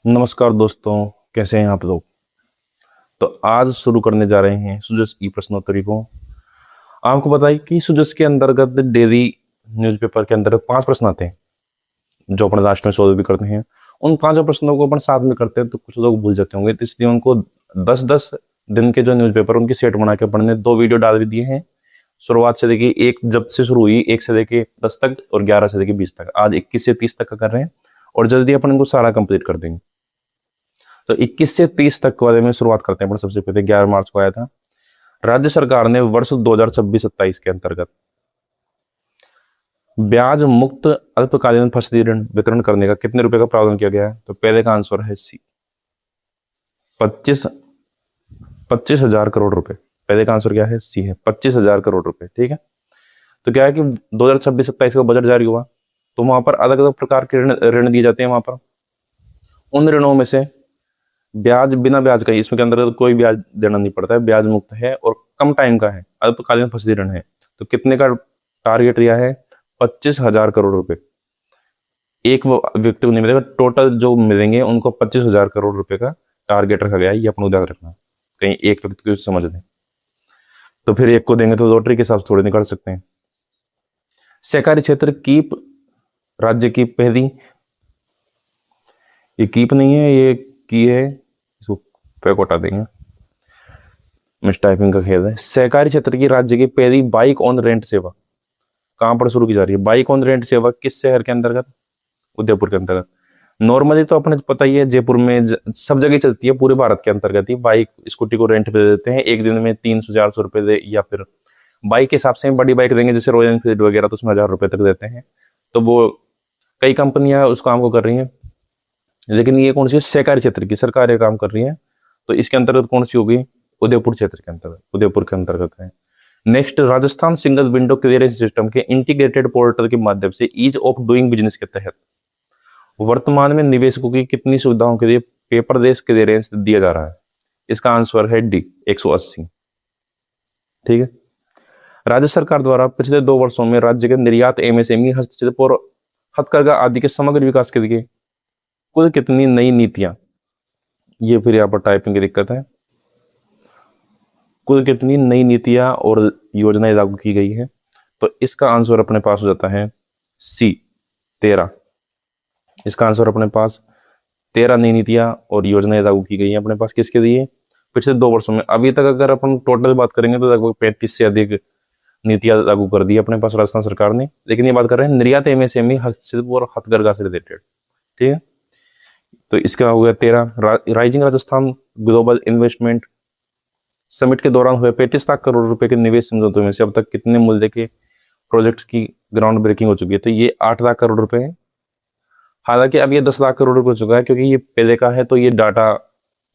नमस्कार दोस्तों, कैसे हैं आप लोग। तो आज शुरू करने जा रहे हैं सुजस ई प्रश्नोत्तरी को। आपको पता है कि सुजस के अंतर्गत डेली न्यूज़पेपर के अंतर्गत 5 प्रश्न आते हैं जो अपन लास्ट में सॉल्व भी करते हैं। उन 5 प्रश्नों को अपन साथ में करते हैं तो कुछ लोग भूल जाते होंगे, तो इसलिए उनको 10-10 दिन के जो न्यूज़पेपर उनकी सेट बना के अपन ने 2 वीडियो डाल भी दिए हैं। शुरुआत से देखिए, एक जब से शुरू हुई 1 से लेके 10 तक और 11 से लेके 20 तक। आज 21 से 30 तक का कर रहे हैं और जल्दी अपन इनको सारा कंप्लीट कर देंगे। तो 21 से 30 तक वाले में शुरुआत करते हैं। सबसे पहले 11 मार्च को आया था। राज्य सरकार ने वर्ष 2026-27 के अंतर्गत ब्याज मुक्त अल्पकालीन फसली ऋण वितरण करने का कितने रुपए का प्रावधान किया गया है? तो पहले का आंसर है सी, 25,000 करोड़ रुपए। पहले का आंसर क्या है? सी है, 25,000 करोड़ रुपए। ठीक है। तो क्या है कि 2026-27 का बजट जारी हुआ तो वहां पर अलग अलग प्रकार के ऋण दिए जाते हैं। वहां पर उन ऋणों में से ब्याज, बिना ब्याज का ही, इसमें के अंदर कोई ब्याज देना नहीं पड़ता है, ब्याज मुक्त है और कम टाइम का है, अल्पकालीन फसली ऋण है। तो कितने का टारगेट लिया है? 25,000 करोड़ रुपए एक व्यक्ति को नहीं मिलेगा, टोटल जो मिलेंगे उनको 25,000 करोड़ रुपए का टारगेट रखा गया है। ये अपना ध्यान रखना, कहीं एक व्यक्ति को समझ लें तो फिर एक को देंगे तो लॉटरी के हिसाब से थोड़े निकाल सकते हैं। सहकारी क्षेत्र कीप राज्य की पहली, ये कीप नहीं है, ये की है, इसको पैक हटा देंगे, मिस टाइपिंग का खेल है। सहकारी क्षेत्र की राज्य की पहली बाइक ऑन रेंट सेवा कहां पर शुरू की जा रही है? बाइक ऑन रेंट सेवा किस शहर के अंतर्गत? उदयपुर के अंतर्गत। नॉर्मली तो अपने पता ही है, जयपुर में सब जगह चलती है, पूरे भारत के अंतर्गत ही बाइक स्कूटी को रेंट पे दे देते हैं। एक दिन में 300-400 रुपए दे, या फिर बाइक के हिसाब से बड़ी बाइक देंगे जैसे रॉयल एनफील्ड वगैरह, तो उसमें 1000 रुपए तक देते हैं। तो वो कई कंपनियां उस काम को कर रही हैं, लेकिन ये कौन सी? सहकारी क्षेत्र की सरकार ये काम कर रही है, तो इसके अंतर्गत कौन सी होगी? उदयपुर क्षेत्र के अंतर्गत, उदयपुर के अंतर्गत है। Next, Rajasthan single window clearance system के इंटीग्रेटेड पोर्टल के माध्यम से ईज ऑफ डूइंग बिजनेस के तहत वर्तमान में निवेशकों की कितनी सुविधाओं के लिए पेपरलेस क्लियरेंस दिया जा रहा है? इसका आंसर है डी, 180। ठीक है। राज्य सरकार द्वारा पिछले 2 वर्षों में राज्य के निर्यात, एमएसएमई, हस्तशिल्प और हथकरघा आदि के समग्र विकास के लिए कुल कितनी नई नीतियां, ये फिर यहाँ पर टाइपिंग की दिक्कत है, कुल कितनी नई नीतियां और योजनाएं लागू की गई है? तो इसका आंसर अपने पास हो जाता है सी, 13। इसका आंसर अपने पास 13 नई नीतियां और योजनाएं लागू की गई है अपने पास। किसके लिए? पिछले 2 वर्षों में। अभी तक अगर अपन टोटल बात करेंगे तो लगभग 35 से अधिक नीतियां लागू कर दी अपने पास राजस्थान सरकार ने, लेकिन ये बात कर रहे हैं निर्यात, एमएसएमई, हस्तशिल्प और हथकरघा से रिलेटेड। ठीक है। तो इसका हो गया 13। Rising Rajasthan global investment summit के दौरान हुए 35 लाख करोड़ रुपए के निवेश समझौतों में से अब तक कितने मूल्य के प्रोजेक्ट्स की ग्राउंड ब्रेकिंग हो चुकी है? तो ये 8 लाख करोड़ रुपए है। हालांकि अब ये 10 लाख करोड़ रुपए हो चुका है, क्योंकि ये पहले का है तो ये डाटा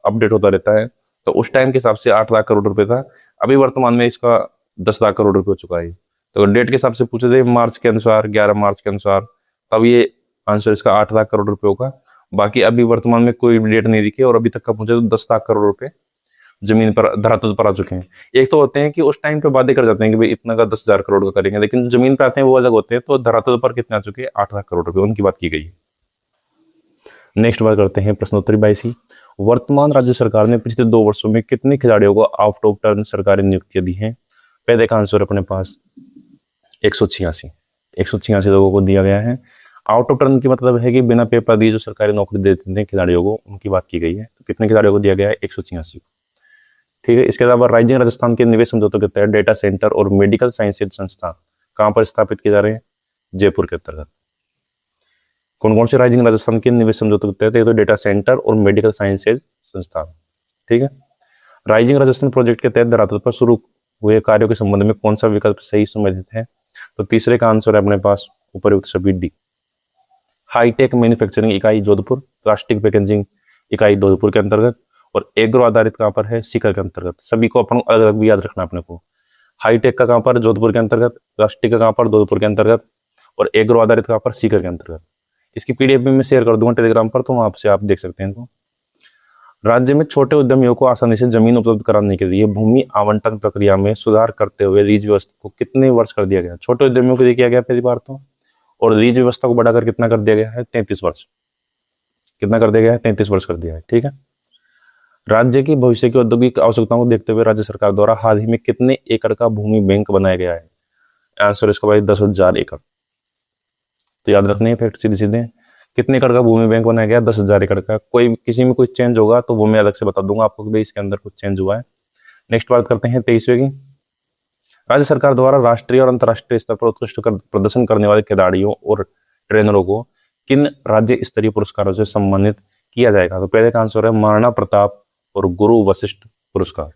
अपडेट होता रहता है, तो उस टाइम के हिसाब से 8 लाख करोड़ रुपए था। अभी वर्तमान में इसका 10 लाख करोड़ रुपए हो चुका है। तो डेट के हिसाब से पूछे थे मार्च के अनुसार, 11 मार्च के अनुसार, तब ये आंसर इसका 8 लाख करोड़ रुपए होगा। बाकी अभी वर्तमान में कोई डेट नहीं दिखी और अभी तक का पूछे तो 10 लाख करोड़ रुपए जमीन पर, धरातल पर आ चुके हैं। एक तो होते हैं कि उस टाइम पे वादे कर जाते हैं कि भाई इतना का 10,000 करोड़ का करेंगे, लेकिन जमीन पर आते हैं वो अलग होते हैं। तो धरातल पर कितने आ चुके हैं? 8 लाख करोड़ रुपए, उनकी बात की गई है। नेक्स्ट बात करते हैं प्रश्नोत्तरी 22। वर्तमान राज्य सरकार ने पिछले 2 वर्षों में कितने खिलाड़ियों को आउट ऑफ टर्न सरकारी नियुक्तियां दी हैं? पहले का आंसर अपने पास 186 लोगों को दिया गया है। आउट ऑफ टर्न की मतलब है कि बिना पेपर दिए जो सरकारी नौकरी देते हैं खिलाड़ियों को, उनकी बात की गई है। तो कितने खिलाड़ियों को दिया गया है? 186 को। ठीक है। इसके अलावा राइजिंग राजस्थान के निवेश समझौतों के तहत डेटा सेंटर और मेडिकल साइंसेज संस्थान कहां पर स्थापित किए जा रहे हैं? जयपुर के अंतर्गत। कौन कौन से राइजिंग राजस्थान के निवेश समझौतों के तहत? एक तो डेटा सेंटर और मेडिकल साइंसेज संस्थान। ठीक है। राइजिंग राजस्थान प्रोजेक्ट के तहत धरातल पर शुरू हुए कार्यों के संबंध में कौन सा विकल्प सही संबंधित है? तो तीसरे का आंसर है अपने पास उपयुक्त सभी डी। हाईटेक मैन्युफैक्चरिंग इकाई जोधपुर, प्लास्टिक पैकेजिंग इकाई जोधपुर के अंतर्गत, और एग्रो आधारित कहां पर है? सीकर के अंतर्गत। सभी को अपन अलग अलग भी याद रखना अपने को। हाईटेक का कहां पर? जोधपुर के अंतर्गत। प्लास्टिक का कहां पर? जोधपुर के अंतर्गत। और एग्रो आधारित कहां पर? सीकर के अंतर्गत। इसकी पीडीएफ भी मैं शेयर कर दूंगा टेलीग्राम पर, तो वहां से आप देख सकते हैं इनको। राज्य में छोटे उद्यमियों को आसानी से जमीन उपलब्ध कराने के लिए भूमि आवंटन प्रक्रिया में सुधार करते हुए लीज व्यवस्था को कितने वर्ष कर दिया गया? छोटे उद्यमियों के लिए किया गया पहली बार तो, और लीज व्यवस्था को बढ़ाकर कितना कर दिया गया है? 33 वर्ष। कितना कर दिया गया है? 33 वर्ष कर दिया है। ठीक है। राज्य की भविष्य की औद्योगिक आवश्यकताओं को देखते हुए राज्य सरकार द्वारा हाल ही में कितने एकड़ का भूमि बैंक बनाया गया है? आंसर इसका भाई 10,000 एकड़। तो याद रखने फैक्ट सीधे सीधे, कितने एकड़ का भूमि बैंक बनाया गया? 10,000 एकड़ का। कोई किसी में कुछ चेंज होगा तो वो मैं अलग से बता दूंगा आपको कि भाई इसके अंदर कुछ चेंज हुआ है। नेक्स्ट बात करते हैं 23वें की। राज्य सरकार द्वारा राष्ट्रीय और अंतर्राष्ट्रीय स्तर पर उत्कृष्ट प्रदर्शन करने वाले खिलाड़ियों और ट्रेनरों को किन राज्य स्तरीय पुरस्कारों से सम्मानित किया जाएगा? तो पहले का आंसर है महाराणा प्रताप और गुरु वशिष्ठ पुरस्कार।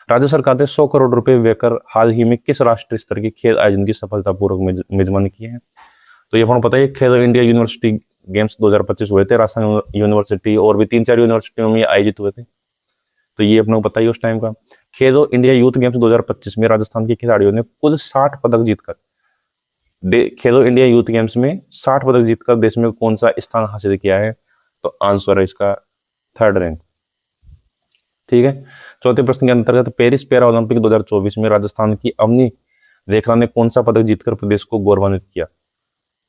राज्य सरकार ने 100 करोड़ रुपए देकर हाल ही में किस राष्ट्रीय स्तर की खेल आयोजन की सफलतापूर्वक मेजबानी की है? तो ये पता है खेलो इंडिया यूनिवर्सिटी गेम्स 2025 हुए थे राजस्थान यूनिवर्सिटी और भी 3-4 यूनिवर्सिटियों में आयोजित हुए थे। तो ये अपने को पता ही उस टाइम का। खेलो इंडिया यूथ गेम्स 2025 में राजस्थान के खिलाड़ियों ने कुल 60 पदक जीतकर खेलो इंडिया यूथ गेम्स में 60 पदक जीतकर देश में कौन सा स्थान हासिल किया है? तो आंसर है इसका 3rd रैंक। ठीक है। चौथे प्रश्न के अंतर्गत पेरिस पैरा ओलंपिक 2024 में राजस्थान की अवनी रेखा ने कौन सा पदक जीतकर प्रदेश को गौरवान्वित किया?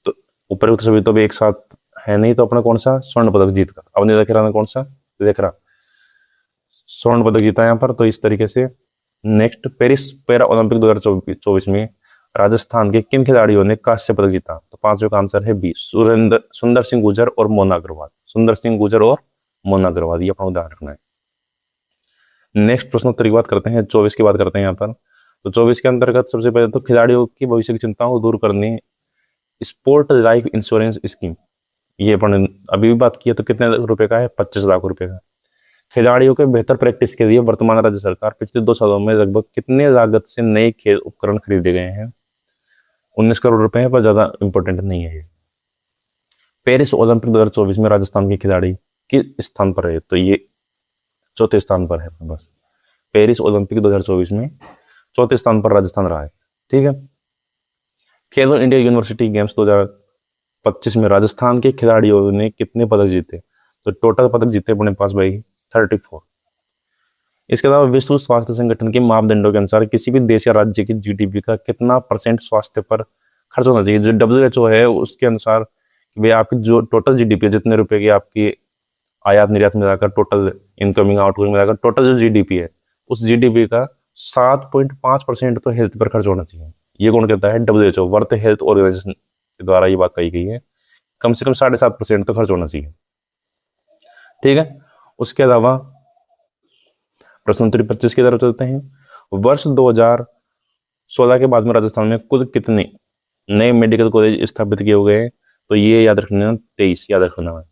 तो उपयुक्त सभी तो भी एक साथ है नहीं, तो अपना कौन सा? स्वर्ण पदक जीतकर। अवनी रेखा ने कौन सा? रेखा स्वर्ण पदक जीता यहाँ पर। तो इस तरीके से नेक्स्ट, पेरिस पैरा ओलंपिक 2024 में राजस्थान के किन खिलाड़ियों ने कांस्य पदक जीता? तो 5वें का आंसर है बी, सुंदर सिंह गुर्जर और मोना अग्रवाल। सुंदर सिंह गुर्जर और मोना अग्रवाल, ये अपना ध्यान रखना है। नेक्स्ट प्रश्नोत्तर की बात करते हैं, 24 की बात करते हैं यहाँ पर। तो 24 के अंतर्गत सबसे पहले तो खिलाड़ियों की भविष्य की चिंताओं को दूर करने स्पोर्ट लाइफ इंश्योरेंस स्कीम, ये अपन अभी भी बात की है। तो कितने रुपए का है? 25 लाख रुपए का। खिलाड़ियों के बेहतर प्रैक्टिस के लिए वर्तमान राज्य सरकार पिछले 2 सालों में लगभग कितने लागत से नए खेल उपकरण खरीदे गए हैं? 19 करोड़ रुपए है, पर ज्यादा इंपॉर्टेंट नहीं है ये। पेरिस ओलंपिक 2024 में राजस्थान के खिलाड़ी किस स्थान पर है? तो ये चौथे स्थान पर है। बस पेरिस ओलंपिक 2024 में चौथे स्थान पर राजस्थान रहा है। ठीक है। खेलो इंडिया यूनिवर्सिटी गेम्स 2025 में राजस्थान के खिलाड़ियों ने कितने पदक जीते? तो टोटल पदक जीते अपने पास भाई 34। इसके अलावा विश्व स्वास्थ्य संगठन के मापदंडों के अनुसार किसी भी देश या राज्य की जीडीपी का कितना % स्वास्थ्य पर खर्च होना चाहिए? जो WHO है उसके अनुसार भाई आपकी जो टोटल जीडीपी है, जितने रुपए की आपकी आयात निर्यात मिलाकर, टोटल इनकमिंग आउटगोइंग मिलाकर टोटल जो जीडीपी है, उस जीडीपी का 7.5% तो हेल्थ पर खर्च होना चाहिए। ये कौन कहता है? WHO, वर्ल्ड हेल्थ ऑर्गेनाइजेशन के द्वारा ये बात कही गई है। कम से कम 7.5% तो खर्च होना चाहिए। ठीक है। उसके अलावा प्रश्न 25 की तरफ चलते हैं। वर्ष 2016 के बाद में राजस्थान में कुल कितने नए मेडिकल कॉलेज स्थापित किए गए हैं? तो ये याद रखना, 23 याद रखना है,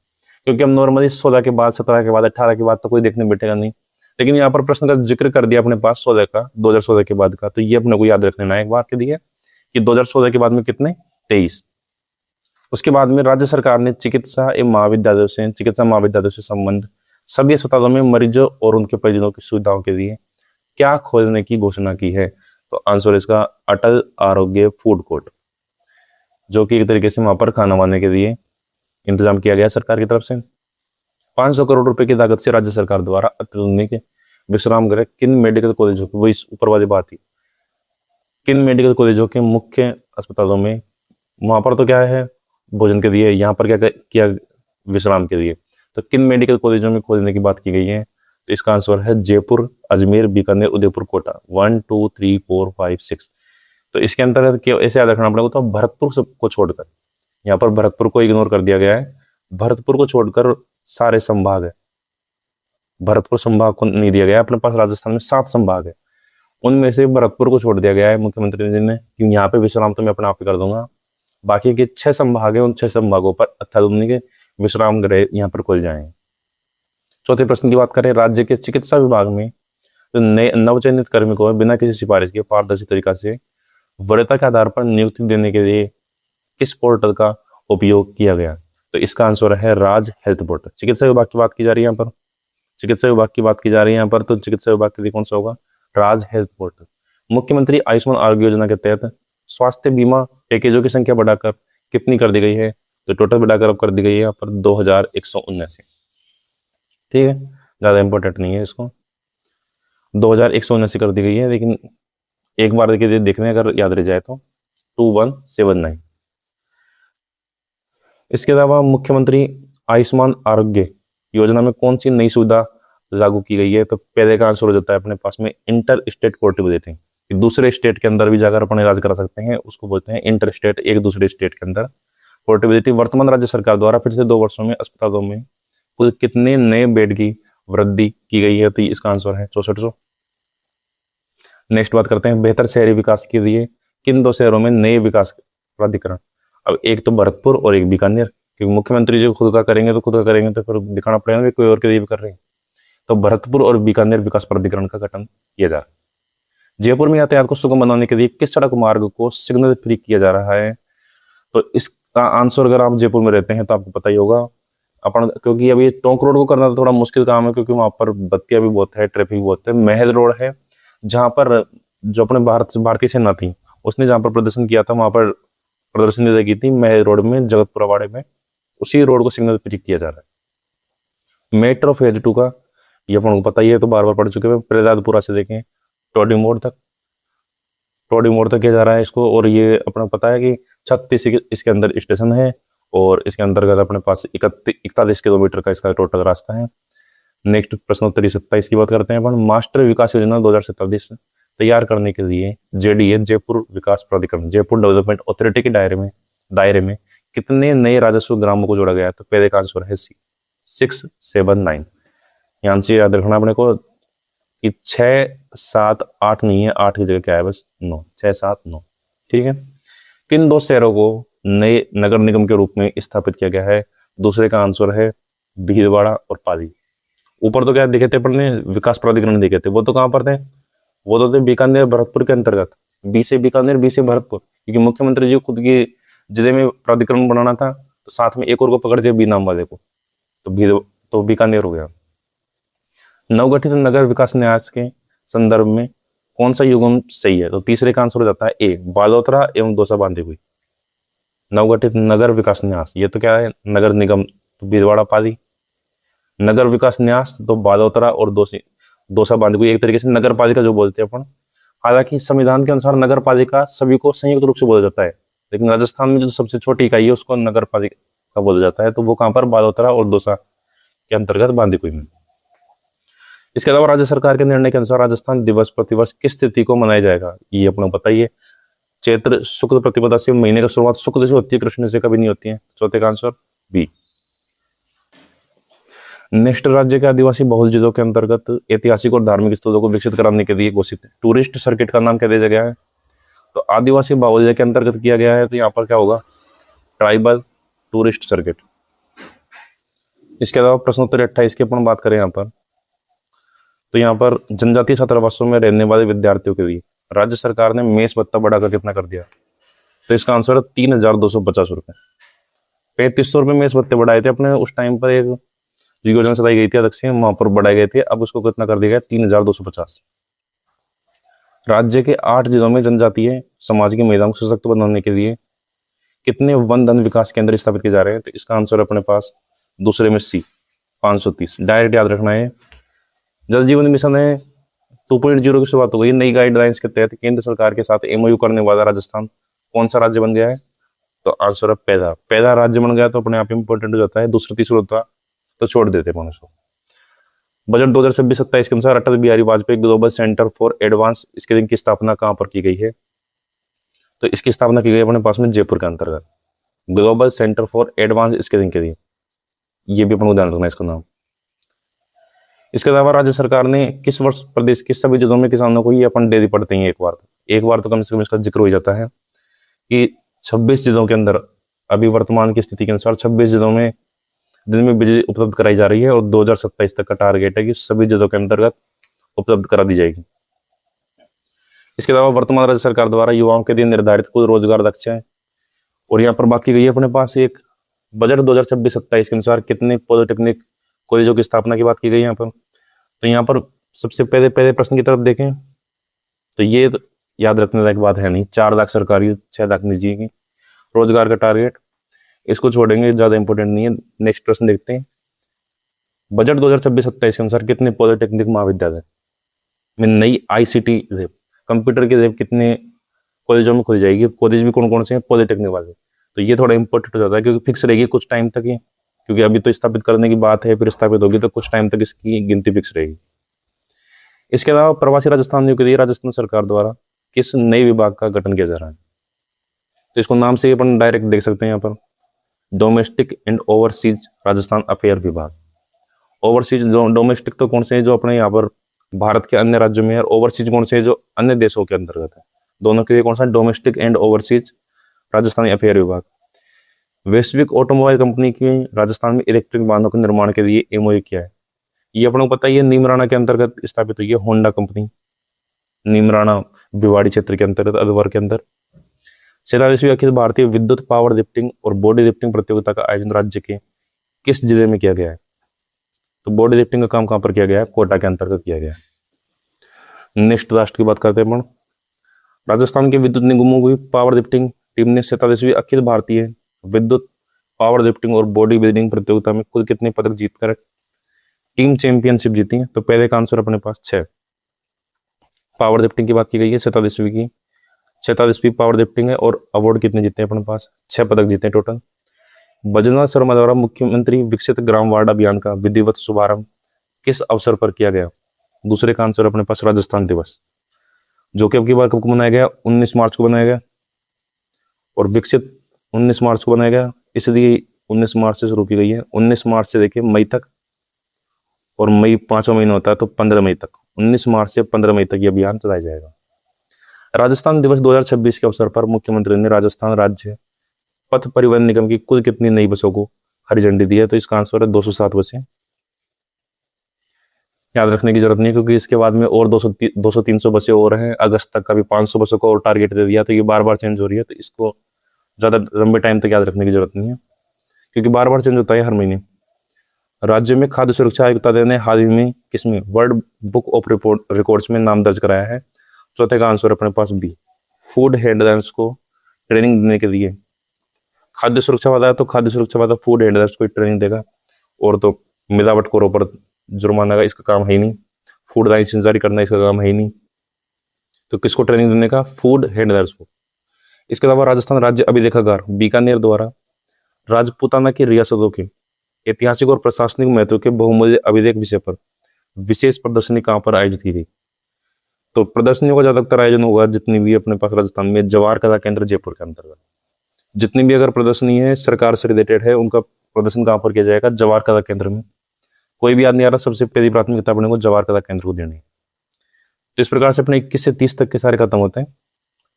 क्योंकि हम नॉर्मली 16 के बाद, 17 के बाद, 18 के बाद तो कोई देखने बैठेगा नहीं। लेकिन यहाँ पर प्रश्न का जिक्र कर दिया अपने पास 16 का, 2016 के बाद का, तो ये अपने को याद रख लेना है एक बार के लिए कि 2016 के बाद में कितने? 23। उसके बाद में राज्य सरकार ने चिकित्सा महाविद्यालयों से संबंध सभी अस्पतालों में मरीजों और उनके परिजनों की सुविधाओं के लिए क्या खोलने की घोषणा की है? तो आंसर इसका अटल आरोग्य फूड कोर्ट, जो कि एक तरीके से वहां पर खाना बनाने के लिए इंतजाम किया गया सरकार की तरफ से। 500 करोड़ रुपए की लागत से राज्य सरकार द्वारा अत्याधुनिक विश्राम गृह किन मेडिकल कॉलेजों की, वही ऊपर वाली बात ही, किन मेडिकल कॉलेजों के मुख्य अस्पतालों में, वहां पर तो क्या है भोजन के लिए, यहाँ पर क्या किया विश्राम के लिए। तो किन मेडिकल कॉलेजों में खोलने की बात की गई है? तो इसका आंसर है जयपुर, अजमेर, बीकानेर, उदयपुर, कोटा। 1 2 3 4 5 6। तो इसके अंतर्गत ऐसे याद रखना पड़ेगा। तो भरतपुर को छोड़कर, यहाँ पर भरतपुर को इग्नोर कर दिया गया है। भरतपुर को छोड़कर सारे संभाग है, भरतपुर संभाग को नहीं दिया गया। अपने पास राजस्थान में 7 संभाग है, उनमें से भरतपुर को छोड़ दिया गया है मुख्यमंत्री जी ने कि यहाँ पे विश्राम तो मैं अपने आप ही कर दूंगा। बाकी के 6 संभाग है, उन 6 संभागों पर अत्याधुनिक विश्राम गृह यहाँ पर खुल जाएंगे। चौथे प्रश्न की बात करें, राज्य के चिकित्सा विभाग में तो नवचयनित कर्मी को बिना किसी सिफारिश के पारदर्शी तरीका से वरीयता के आधार पर नियुक्ति देने के लिए किस पोर्टल का उपयोग किया गया? तो इसका आंसर है राज हेल्थ पोर्टल। चिकित्सा विभाग की बात की जा रही है यहाँ पर, चिकित्सा विभाग की बात की जा रही है यहाँ पर, तो चिकित्सा विभाग के लिए कौन सा होगा? राज हेल्थ पोर्टल। मुख्यमंत्री आयुष्मान आरोग्य योजना के तहत स्वास्थ्य बीमा पैकेजों की संख्या बढ़ाकर कितनी कर दी गई है? तो टोटल बढ़ाकर अब कर दी गई है यहाँ पर 2179। ठीक है, ज्यादा इंपॉर्टेंट नहीं है, इसको 2179 कर दी गई है, लेकिन एक बार देखने अगर याद रह जाए तो 2179। इसके अलावा मुख्यमंत्री आयुष्मान आरोग्य योजना में कौन सी नई सुविधा लागू की गई है? तो पहले का आंसर हो जाता है अपने पास में इंटर स्टेट पोर्टेबिलिटी। दूसरे स्टेट के अंदर भी जाकर अपन इलाज करा सकते हैं, उसको बोलते हैं इंटर स्टेट, एक दूसरे स्टेट के अंदर पोर्टेबिलिटी। वर्तमान राज्य सरकार द्वारा पिछले 2 वर्षों में अस्पतालों में कुल कितने नए बेड की वृद्धि की गई है? तो इसका आंसर है 6400। नेक्स्ट बात करते हैं बेहतर शहरी विकास के लिए किन 2 शहरों में नए विकास प्राधिकरण? अब एक तो भरतपुर और एक बीकानेर, क्योंकि मुख्यमंत्री जो खुद का करेंगे तो फिर दिखाना पड़ेगा कोई और के लिए भी कर रहे हैं। तो भरतपुर और बीकानेर विकास प्राधिकरण का गठन किया जा रहा है। जयपुर में यातायात को सुगम बनाने के लिए किस सड़क मार्ग को सिग्नल फ्री किया जा रहा है? तो इसका आंसर, अगर आप जयपुर में रहते हैं तो आपको पता ही होगा अपन, क्योंकि अभी टोंक रोड को करना तो थोड़ा मुश्किल काम है, क्योंकि वहां पर बत्तियां भी बहुत है, ट्रैफिक भी बहुत है। महल रोड है, जहां पर जो अपने भारतीय सेना थी उसने जहां पर प्रदर्शन किया था, वहां पर प्रदर्शन की थी महल रोड में, जगतपुरा वाड़े में, उसी रोड को सिग्नल फ्री किया जा रहा है। मेट्रो फेज 2 का ये अपन को पता ही है, तो बार बार पढ़ चुके हैं। प्रहलादपुरा से देखें टोडी मोड़ तक किया जा रहा है इसको। और ये अपना पता है कि 36 इसके अंदर स्टेशन है, और इसके अंतर्गत अपने पास 41 किलोमीटर का इसका टोटल रास्ता है। नेक्स्ट प्रश्नोत्तरी 27 की बात करते हैं अपन। मास्टर विकास योजना 2027 तैयार करने के लिए जेडीए जयपुर विकास प्राधिकरण, जयपुर डेवलपमेंट अथॉरिटी के दायरे में कितने नए राजस्व ग्रामों को जोड़ा गया है? तो पहले का आंसर है सी, 679। यहाँ से याद रखना अपने को कि 6, 7, 8 नहीं है, 8 की जगह क्या है बस 9, 6, 7, 9। ठीक है। किन 2 शहरों को नए नगर निगम के रूप में स्थापित किया गया है? दूसरे का आंसर है भीलवाड़ा और पाली। ऊपर तो क्या देखे थे अपन ने, विकास प्राधिकरण देखे थे, वो तो कहाँ पर थे? वो तो थे बीकानेर भरतपुर के अंतर्गत, बी से बीकानेर, बी से भरतपुर, क्योंकि मुख्यमंत्री जी खुद के जिले में प्राधिकरण बनाना था, तो साथ में एक और को पकड़ दिया बी नाम वाले को, तो बीकानेर हो गया। नवगठित नगर विकास न्यास के संदर्भ में कौन सा युग्म सही है? तो तीसरे का आंसर हो जाता है ए, बालोतरा एवं दौसा बांधी हुई। नवगठित नगर विकास न्यास, ये तो क्या है, नगर निगम, तो भीलवाड़ा पाली। नगर विकास न्यास तो बालोतरा और दौसा बांधी हुई, एक तरीके से नगर पालिका जो बोलते हैं अपन। हालांकि संविधान के अनुसार नगर पालिका सभी को संयुक्त रूप से बोला जाता है, लेकिन राजस्थान में जो सबसे छोटी इकाई है उसको नगर पालिका बोला जाता है, तो वो कहाँ पर, बालोतरा और दौसा के अंतर्गत बांधी हुई में। इसके अलावा राज्य सरकार के निर्णय के अनुसार राजस्थान दिवस प्रतिवर्ष किस तिथि को मनाया जाएगा? ये अपना पता ही है, चैत्र शुक्ल प्रतिपदा से। महीने की शुरुआत शुक्ल से होती है, कृष्ण से कभी नहीं होती है। चौथे का आंसर बी। नेक्स्ट, राज्य के आदिवासी बहुल जिलों के अंतर्गत ऐतिहासिक और धार्मिक स्थलों को विकसित कराने के लिए घोषित टूरिस्ट सर्किट का नाम क्या दिया गया है? तो आदिवासी बहुल के अंतर्गत किया गया है, तो यहाँ पर क्या होगा, ट्राइबल टूरिस्ट सर्किट। इसके अलावा प्रश्नोत्तरी 28 की अपन बात करें यहाँ पर, तो यहाँ पर जनजातीय छात्रावासों में रहने वाले विद्यार्थियों के लिए राज्य सरकार ने मेस भत्ता बढ़ाकर कितना कर दिया? तो इसका आंसर है 3250 रुपये। 3500 रुपये मेस भत्ते बढ़ाए थे अपने उस टाइम पर, एक योजना चलाई गई थी अलग से, वहां पर बढ़ाए गए थे, अब उसको कितना कर दिया गया? 3250। राज्य के 8 जिलों में जनजातीय समाज की महिलाओं को सशक्त बनाने के लिए कितने वन धन विकास केंद्र स्थापित किए जा रहे हैं? तो इसका आंसर अपने पास दूसरे में सी, 530। डायरेक्ट याद रखना है। जल जीवन मिशन है 2.0 की शुरुआत हो गई। नई गाइडलाइंस के तहत केंद्र सरकार के साथ एमओयू करने वाला राजस्थान कौन सा राज्य बन गया है? तो आंसर है पहला राज्य बन गया, तो अपने आप इंपॉर्टेंट हो जाता है। दूसरा तीसरा होता तो छोड़ देते हैं उसको। बजट 2026-27 के अनुसार Atal Bihari Vajpayee global centre for advance skilling की स्थापना कहां पर की गई है? तो इसकी स्थापना की गई अपने पास में जयपुर के अंतर्गत, global centre for advance skilling के लिए। ये भी अपन को ध्यान रखना है इसका नाम। इसके अलावा राज्य सरकार ने किस वर्ष प्रदेश के सभी जिलों में किसानों को, ये अपन डेली पढ़ते हैं एक बार तो कम से कम इसका जिक्र हो जाता है कि 26 जिलों के अंदर अभी वर्तमान की स्थिति के अनुसार 26 जिलों में दिन में बिजली उपलब्ध कराई जा रही है, और 2027 तक का टारगेट है कि सभी जिलों के अंतर्गत उपलब्ध करा दी जाएगी। इसके अलावा वर्तमान राज्य सरकार द्वारा युवाओं के लिए निर्धारित कुल रोजगार लक्ष्य है, और यहाँ पर बात की गई है अपने पास एक बजट 2026-27 के अनुसार कितने पॉलिटेक्निक कॉलेजों की स्थापना की बात की गई है यहाँ पर। तो यहाँ पर सबसे पहले प्रश्न की तरफ देखें तो ये तो याद रखने लायक बात है नहीं, 4 लाख सरकारी, 6 लाख निजी की रोजगार का टारगेट, इसको छोड़ेंगे, ज्यादा इंपॉर्टेंट नहीं है। नेक्स्ट प्रश्न देखते हैं, बजट 2026-27 के अनुसार कितने पॉलिटेक्निक महाविद्यालय में नई आईसीटी लैब, कंप्यूटर की लैब कितने कॉलेजों में खुल जाएगी? कॉलेज भी कौन कौन से हैं? पॉलिटेक्निक वाले। तो ये थोड़ा इंपॉर्टेंट हो जाता है, क्योंकि फिक्स रहेगी कुछ टाइम तक ही, क्योंकि अभी तो स्थापित करने की बात है, फिर स्थापित होगी तो कुछ टाइम तक इसकी गिनती फिक्स रहेगी। इसके अलावा प्रवासी राजस्थान नियुक्त के लिए राजस्थान सरकार द्वारा किस नए विभाग का गठन किया जा रहा है? तो इसको नाम से अपन डायरेक्ट देख सकते हैं यहाँ पर, domestic and overseas Rajasthan affair विभाग। ओवरसीज डोमेस्टिक तो कौन से हैं जो अपने यहाँ पर भारत के अन्य राज्यों में है, और ओवरसीज कौन से हैं जो अन्य देशों के अंतर्गत है। दोनों के लिए कौन सा, domestic and overseas Rajasthan affair विभाग। वैश्विक ऑटोमोबाइल कंपनी की राजस्थान में इलेक्ट्रिक वाहनों के निर्माण के लिए एमओयू किया है। ये अपने को पता ही है, नीमराणा के अंतर्गत स्थापित हुई है होंडा कंपनी, नीमराणा भिवाड़ी क्षेत्र के अंतर्गत अलवर के अंदर। 47वीं अखिल भारतीय विद्युत पावर लिफ्टिंग और बॉडी लिफ्टिंग प्रतियोगिता का आयोजन राज्य के किस जिले में किया गया है? तो बॉडी लिफ्टिंग का काम कहां पर किया गया है? कोटा के अंतर्गत किया गया है। नेक्स्ट राष्ट्र की बात करते हैं अपन। राजस्थान के विद्युत निगमों की पावर लिफ्टिंग टीम ने 47वीं अखिल भारतीय विद्युत पावर लिफ्टिंग और बॉडी बिल्डिंग प्रतियोगिता में कुल कितने पदक जीतकर टीम चैंपियनशिप जीती है? तो पहले का आंसर अपने पास 6। पावर लिफ्टिंग की बात की गई है 47वीं पावर लिफ्टिंग है, और अवार्ड कितने जीते हैं अपने पास? 6 पदक जीते हैं टोटल। बजरंग शर्मा द्वारा मुख्यमंत्री विकसित ग्राम वार्ड अभियान का विधिवत शुभारंभ किस अवसर पर किया गया? दूसरे का आंसर अपने पास राजस्थान दिवस, जो कि अब की बार कब को मनाया गया? 19 मार्च को बनाया गया, और विकसित 19 मार्च को बनाया गया, इसलिए 19 मार्च से शुरू की गई है। 19 मार्च से देखिए मई तक, और मई 5वां महीना होता है तो 15 मई तक, 19 मार्च से 15 मई तक ये अभियान चलाया जाएगा। राजस्थान दिवस 2026 के अवसर पर मुख्यमंत्री ने राजस्थान राज्य पथ परिवहन निगम की कुल कितनी नई बसों को हरी झंडी दी है? तो इसका आंसर है 207 बसें। याद रखने की जरूरत नहीं है, क्योंकि इसके बाद में और 200-300 बसें और हैं। अगस्त तक का भी 500 बसों को और टारगेट दे दिया, तो ये बार बार चेंज हो रही है, तो इसको ज़्यादा लंबे टाइम तक याद रखने की जरूरत नहीं है, क्योंकि बार बार चेंज होता है हर महीने। राज्य में खाद्य सुरक्षा आयुक्तालय ने हाल ही में किसमें वर्ल्ड बुक ऑफ रिकॉर्ड्स में नाम दर्ज कराया है? चौथे का आंसर अपने पास बी, फूड हैंडलर्स को ट्रेनिंग देने के लिए। खाद्य सुरक्षा वाला है तो खाद्य सुरक्षा वाला फूड हैंडलर्स को ट्रेनिंग देगा, और तो मिलावटखोरों पर जुर्माना का इसका काम है ही नहीं, फूड लाइसेंस जारी करना इसका काम है ही नहीं, तो किसको ट्रेनिंग देने का? फूड हैंडलर्स को। इसके अलावा राजस्थान राज्य अभिलेखागार बीकानेर द्वारा राजपूताना की रियासतों के ऐतिहासिक और प्रशासनिक महत्व के बहुमूल्य अभिलेख विषय पर विशेष प्रदर्शनी कहाँ पर आयोजित की गई? तो प्रदर्शनियों का ज्यादातर आयोजन होगा जितनी भी अपने पास राजस्थान में जवाहर कला केंद्र जयपुर के अंतर्गत। जितनी भी अगर प्रदर्शनी है सरकार से रिलेटेड है, उनका प्रदर्शन कहाँ पर किया जाएगा? जवाहर कला केंद्र में। कोई भी याद नहीं आ रहा, सबसे पहली प्राथमिकता अपने को जवाहर कला केंद्र को देनी है। तो इस प्रकार से अपने 21 से 30 तक के सारे खत्म होते हैं।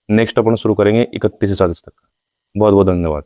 नेक्स्ट अपन शुरू करेंगे 31 से 40 तक। बहुत बहुत धन्यवाद।